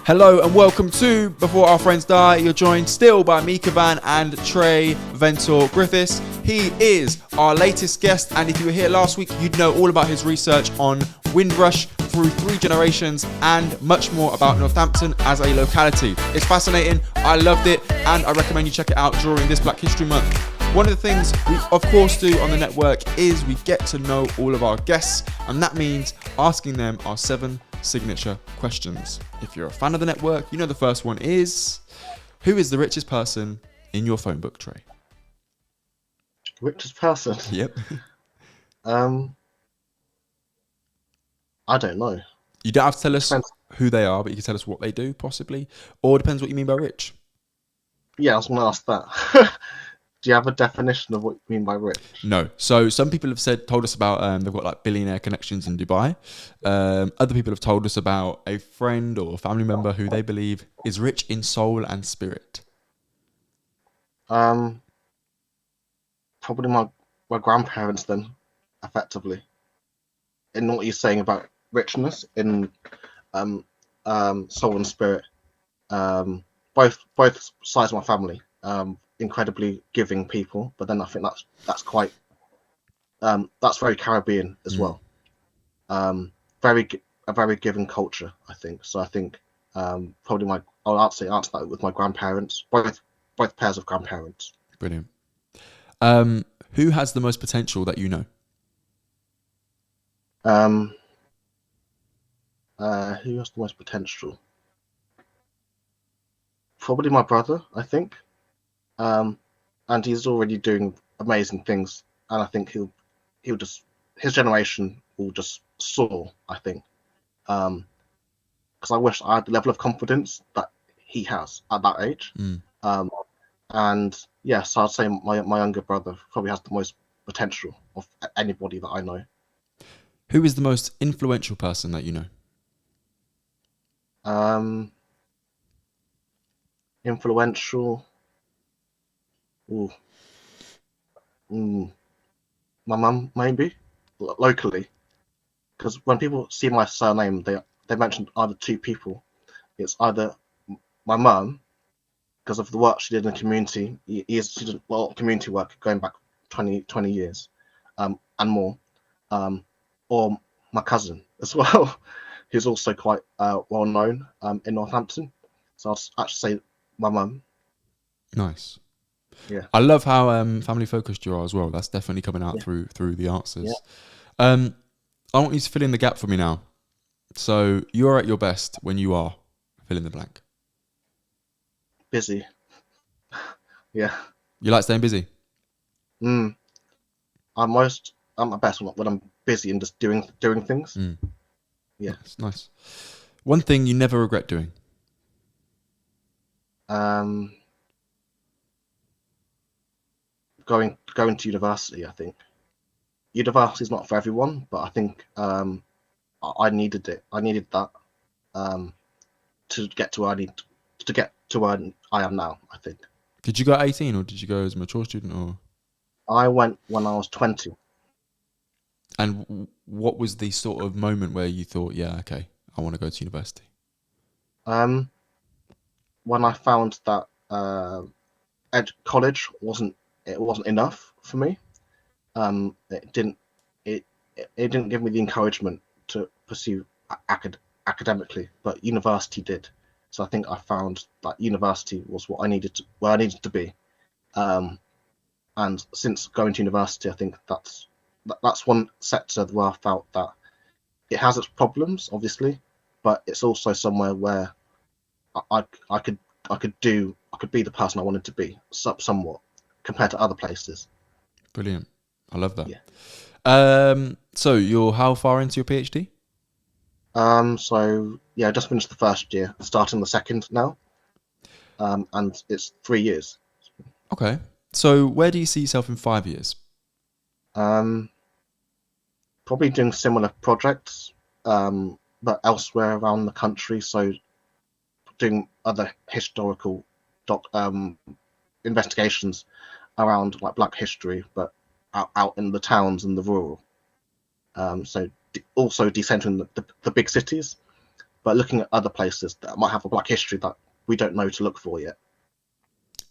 Hello and welcome to Before Our Friends Die. You're joined still by Mika Van and Trey Ventor Griffiths. He is our latest guest, and if you were here last week, you'd know all about his research on Windrush through 3 generations and much more about Northampton as a locality. It's fascinating, I loved it, and I recommend you check it out during this Black History Month. One of the things we of course do on the network is we get to know all of our guests, and that means asking them our 7 signature questions. If you're a fan of the network, you know the first one is, who is the richest person in your phone book, Trey? Richest person? Yep. I don't know. You don't have to tell us Depends. who they are, but you can tell us what they do, possibly. Or it depends what you mean by rich. Yeah, I was going to ask that. Do you have a definition of what you mean by rich? No. So some people have told us about they've got like billionaire connections in Dubai. Other people have told us about a friend or family member who they believe is rich in soul and spirit. Probably my grandparents then, effectively. In what you're saying about richness in soul and spirit. Both sides of my family. Incredibly giving people, but then I think that's quite that's very Caribbean as well. A very giving culture, I think. So I think probably I'll answer that with my grandparents, both pairs of grandparents. Brilliant. Who has the most potential that you know? Who has the most potential? Probably my brother, I think. And he's already doing amazing things, and I think he'll just, his generation will just soar, I think, because I wish I had the level of confidence that he has at that age. And yes, I'd say my younger brother probably has the most potential of anybody that I know. Who is the most influential person that you know? Influential. Ooh. My mum, maybe, locally, because when people see my surname, they mention either 2 people. It's either my mum, because of the work she did in the community. She did a lot of community work going back 20 years, and more, or my cousin as well, who's also quite well known in Northampton. So I'll actually say my mum. Nice. Yeah. I love how family focused you are as well. That's definitely coming out through the answers. Yeah. I want you to fill in the gap for me now. So you're at your best when you are fill in the blank. Busy. Yeah. You like staying busy? I'm my best when I'm busy and just doing things. Yeah. Nice. One thing you never regret doing? Going to university, I think. University is not for everyone, but I think I needed it. I needed that to get to where I am now, I think. Did you go at 18 or did you go as a mature student? Or I went when I was 20. And what was the sort of moment where you thought, yeah, okay, I want to go to university? When I found that college wasn't enough for me. It didn't give me the encouragement to pursue academically, but university did. So I think I found that university was where I needed to be. And since going to university, I think that's one sector where I felt that it has its problems, obviously, but it's also somewhere where I could be the person I wanted to be, somewhat, compared to other places. Brilliant. I love that. Yeah. So you're how far into your PhD? So yeah, I just finished the first year, starting the second now. And it's 3 years. Okay. So where do you see yourself in 5 years? Probably doing similar projects, but elsewhere around the country. So doing other historical investigations around like Black history, but out in the towns and the rural. So also decentering the big cities, but looking at other places that might have a black history that we don't know to look for yet.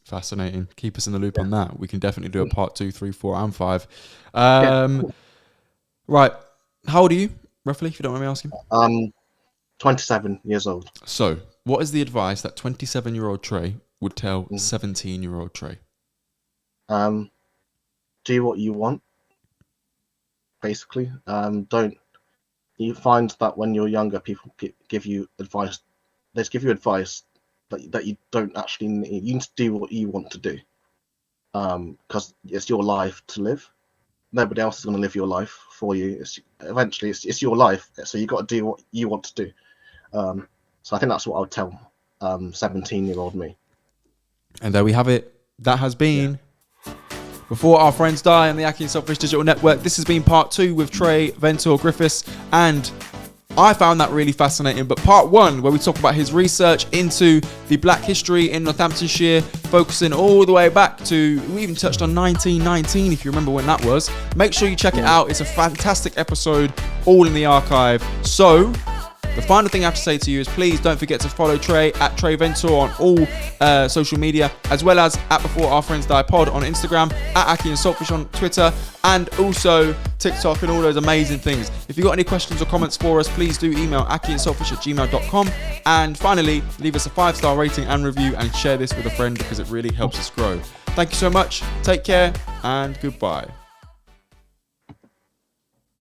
Fascinating. Keep us in the loop Yeah. on that. We can definitely do a part 2, 3, 4, and 5. Yeah. Right. How old are you, roughly, if you don't mind me asking? 27 years old. So, what is the advice that 27-year-old Trey would tell Mm. 17-year-old Trey? Do what you want, basically. Don't you find that when you're younger, people give you advice. They just give you advice that you don't actually need. You need to do what you want to do, because it's your life to live. Nobody else is going to live your life for you. Eventually, it's your life, so you got to do what you want to do. So I think that's what I would tell 17-year-old me. And there we have it. That has been Before Our Friends Die on the akhi&saltfish Digital Network. This has been part 2 with Trey Ventor Griffiths, and I found that really fascinating. But part 1, where we talk about his research into the black history in Northamptonshire, focusing all the way back to, we even touched on 1919, if you remember when that was. Make sure you check it out. It's a fantastic episode, all in the archive. So the final thing I have to say to you is, please don't forget to follow Trey at Trey Ventor on all social media, as well as at Before Our Friends Die Pod on Instagram, at akhi&saltfish on Twitter, and also TikTok and all those amazing things. If you've got any questions or comments for us, please do email akhi&saltfish@gmail.com. And finally, leave us a 5-star rating and review, and share this with a friend because it really helps us grow. Thank you so much. Take care and goodbye.